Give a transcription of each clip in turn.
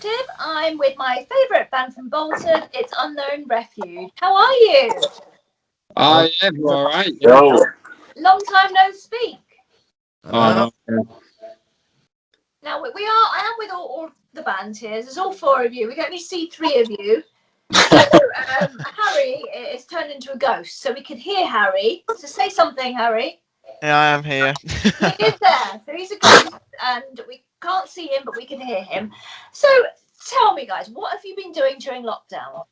Collective. I'm with my favourite band from Bolton. It's Unknown Refuge. How are you? Yeah, you all right? Yo. Long time no speak. Oh, Now I am with all the band here. There's all four of you. We can only see three of you. So Harry is turned into a ghost, so we can hear Harry. So say something, Harry. Yeah, I am here. He is there. So he's a ghost, and we can't see him, but we can hear him. So tell me, guys, what have you been doing during lockdown?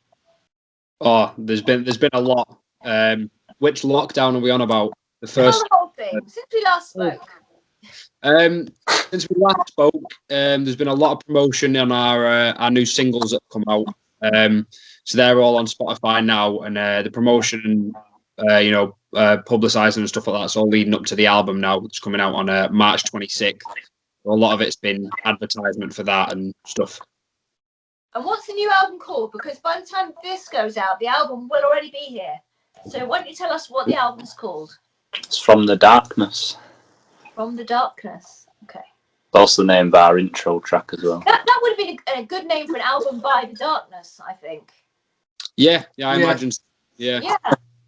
Oh, there's been a lot. Which lockdown are we on about? The Tell first. the whole thing since we last spoke. Since we last spoke, there's been a lot of promotion on our new singles that have come out. So they're all on Spotify now, and the promotion, publicising and stuff like that's all leading up to the album now. It's coming out on March 26th. A lot of it's been advertisement for that and stuff. And what's the new album called? Because by the time this goes out, the album will already be here. So why don't you tell us what the album's called? It's From the Darkness. From the Darkness. Okay. That's the name of our intro track as well. That would have been a good name for an album by the Darkness, I think. Yeah, I imagine. Yeah.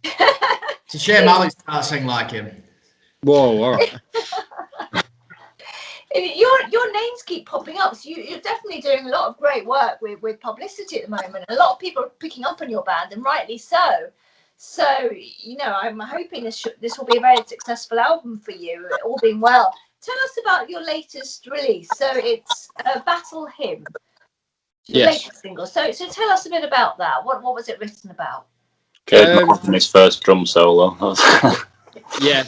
It's a shame Alex can't sing like him. Whoa, all right. Your names keep popping up, so you're definitely doing a lot of great work with publicity at the moment. A lot of people are picking up on your band, and rightly so. So, I'm hoping this will be a very successful album for you, all being well. Tell us about your latest release. So it's a Battle Hymn, your latest single. So tell us a bit about that. What was it written about? Caden his first drum solo. That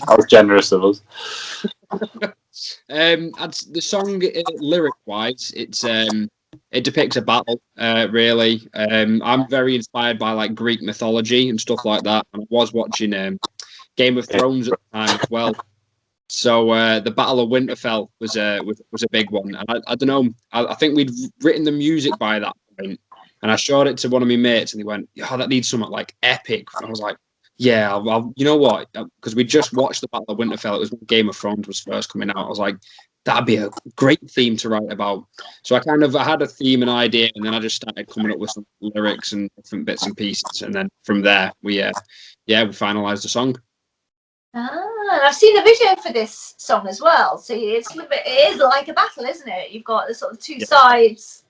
was generous of us. The song lyric-wise, it depicts a battle. Really, I'm very inspired by like Greek mythology and stuff like that. And I was watching Game of Thrones at the time as well. So the Battle of Winterfell was a big one. And I don't know. I think we'd written the music by that point, and I showed it to one of my mates, and he went, "Oh, that needs something like epic." And I was like, "Yeah, I'll you know what?" Because we just watched the Battle of Winterfell. It was when Game of Thrones was first coming out. I was like, that'd be a great theme to write about. So I had a theme and idea, and then I just started coming up with some lyrics and different bits and pieces, and then from there we finalised the song. And I've seen the video for this song as well. So it is like a battle, isn't it? You've got the sort of two sides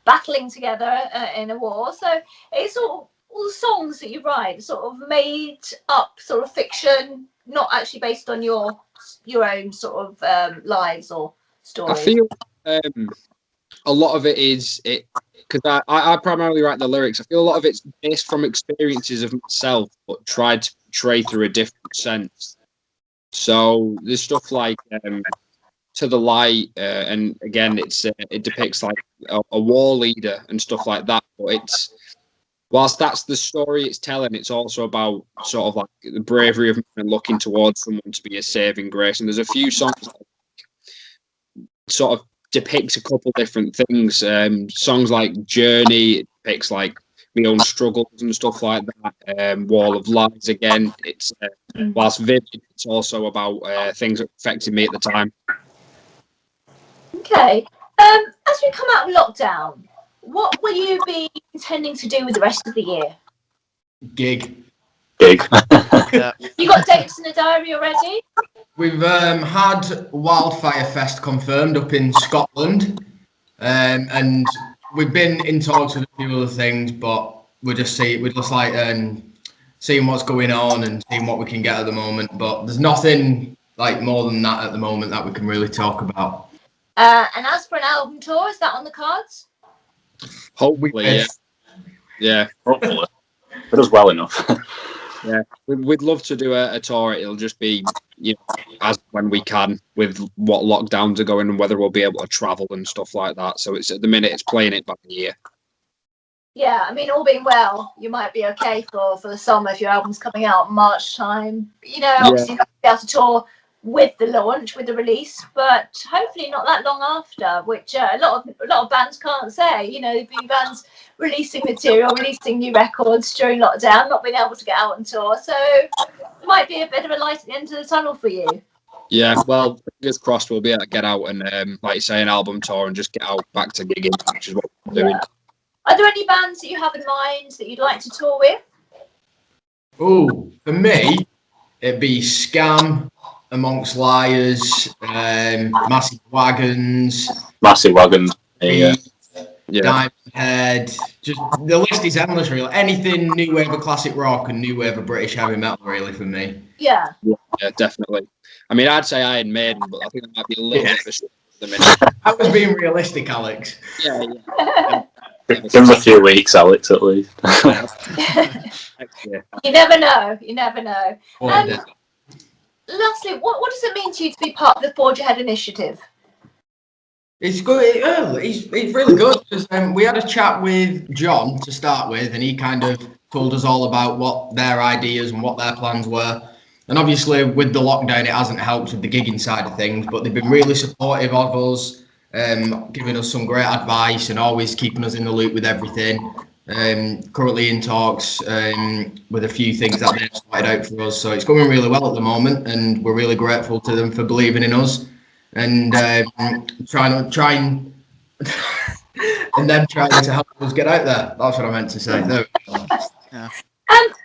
battling together in a war. So it's all the songs that you write, sort of made up, sort of fiction, not actually based on your own sort of lives or stories. I feel a lot of it is because I primarily write the lyrics. I feel a lot of it's based from experiences of myself, but tried to portray through a different sense. So there's stuff like To the Light, and again, it depicts like a war leader and stuff like that. But whilst that's the story it's telling, it's also about sort of like the bravery of men looking towards someone to be a saving grace. And there's a few songs that sort of depicts a couple different things. Songs like Journey, it depicts like my own struggles and stuff like that. Wall of Lies, again, it's whilst vivid, it's also about things that affected me at the time. Okay. As we come out of lockdown, what will you be intending to do with the rest of the year? Gig. Yeah. You got dates in the diary already? We've had Wildfire Fest confirmed up in Scotland, and we've been in talks with a few other things, but we're just seeing what's going on and seeing what we can get at the moment. But there's nothing like more than that at the moment that we can really talk about. And as for an album tour, is that on the cards? Hopefully, yeah. Hopefully. It does well enough. Yeah, we'd love to do a tour. It'll just be, as when we can, with what lockdowns are going and whether we'll be able to travel and stuff like that. So it's at the minute it's playing it by ear. Yeah, I mean, all being well, you might be okay for the summer if your album's coming out March time. Obviously you're not going to be able to tour with the launch, with the release, but hopefully not that long after, which a lot of bands can't say. There've been bands releasing material, releasing new records during lockdown, not being able to get out and tour. So it might be a bit of a light at the end of the tunnel for you. Yeah, well, fingers crossed we'll be able to get out and, like you say, an album tour and just get out back to gigging, which is what we're doing. Are there any bands that you have in mind that you'd like to tour with? Oh, for me, it'd be Scam, Amongst Liars, Massive Wagons. Massive Wagons. Yeah. Diamond Head. Just the list is endless, really. Anything new wave of classic rock and new wave of British heavy metal, really, for me. Yeah. Yeah, definitely. I mean, I'd say Iron Maiden, but I think that might be a little bit of a short at the minute. I was being realistic, Alex. Yeah. Give them a few weeks, Alex, at least. You never know. You never know. Oh, Lastly, what does it mean to you to be part of the Forge Ahead initiative? It's good. It's really good because we had a chat with John to start with, and he kind of told us all about what their ideas and what their plans were. And obviously, with the lockdown, it hasn't helped with the gigging side of things, but they've been really supportive of us, giving us some great advice and always keeping us in the loop with everything. Currently in talks with a few things that they've sorted out for us, so it's going really well at the moment, and we're really grateful to them for believing in us and trying and then trying to help us get out there. That's what I meant to say. There we go. Yeah.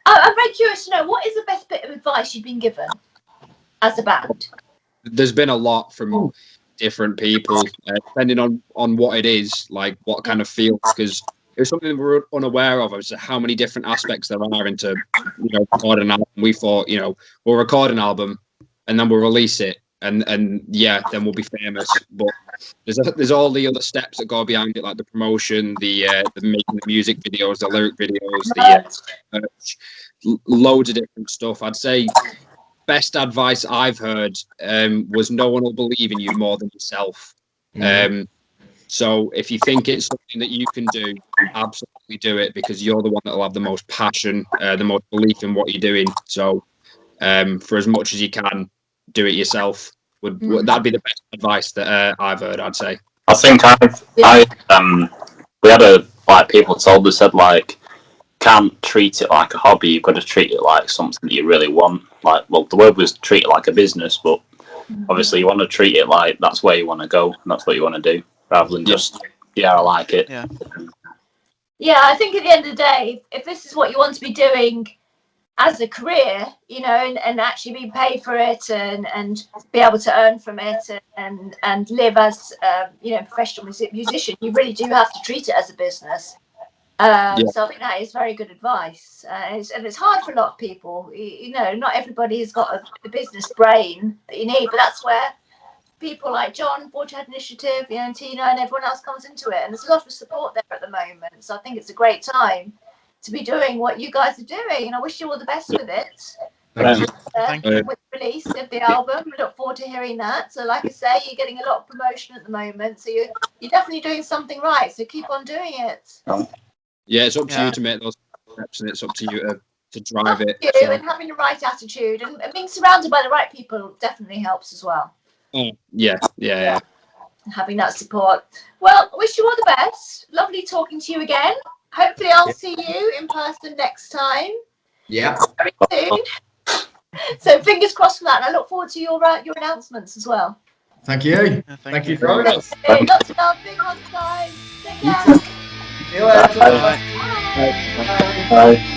I'm very curious to know, what is the best bit of advice you've been given as a band? There's been a lot from different people, depending on what it is, like what kind of feel, because it was something we were unaware of as to how many different aspects there are into, record an album. We thought, we'll record an album and then we'll release it, and yeah, then we'll be famous. But there's all the other steps that go behind it, like the promotion, the making the music videos, the lyric videos, loads of different stuff. I'd say best advice I've heard was no one will believe in you more than yourself. So if you think it's something that you can do, absolutely do it, because you're the one that will have the most passion, the most belief in what you're doing. So for as much as you can, do it yourself. That'd be the best advice that I've heard, I'd say. I think we had people told us, said, can't treat it like a hobby, you've got to treat it like something that you really want. The word was treat it like a business, but obviously you want to treat it like that's where you want to go and that's what you want to do, rather than just, I like it. Yeah, I think at the end of the day, if this is what you want to be doing as a career, and actually be paid for it and be able to earn from it and live as a professional musician, you really do have to treat it as a business. So I think that is very good advice, and it's hard for a lot of people. Not everybody has got a business brain that you need, but that's where people like John, Forge Ahead Initiative, and Tina and everyone else comes into it, and there's a lot of support there at the moment. So I think it's a great time to be doing what you guys are doing, and I wish you all the best with it. Thank you. With the release of the album, we look forward to hearing that. So like I say, you're getting a lot of promotion at the moment, so you're definitely doing something right, so keep on doing it. Yeah, it's up to you to make those steps, and it's up to you to drive it. And having the right attitude and being surrounded by the right people definitely helps as well. Yeah. Having that support. Well, I wish you all the best. Lovely talking to you again. Hopefully I'll see you in person next time. Yeah. Very soon. So fingers crossed for that, and I look forward to your announcements as well. Thank you. Thank you for having us. Lots of love, big hug time. Take care. See you later. Bye. Bye.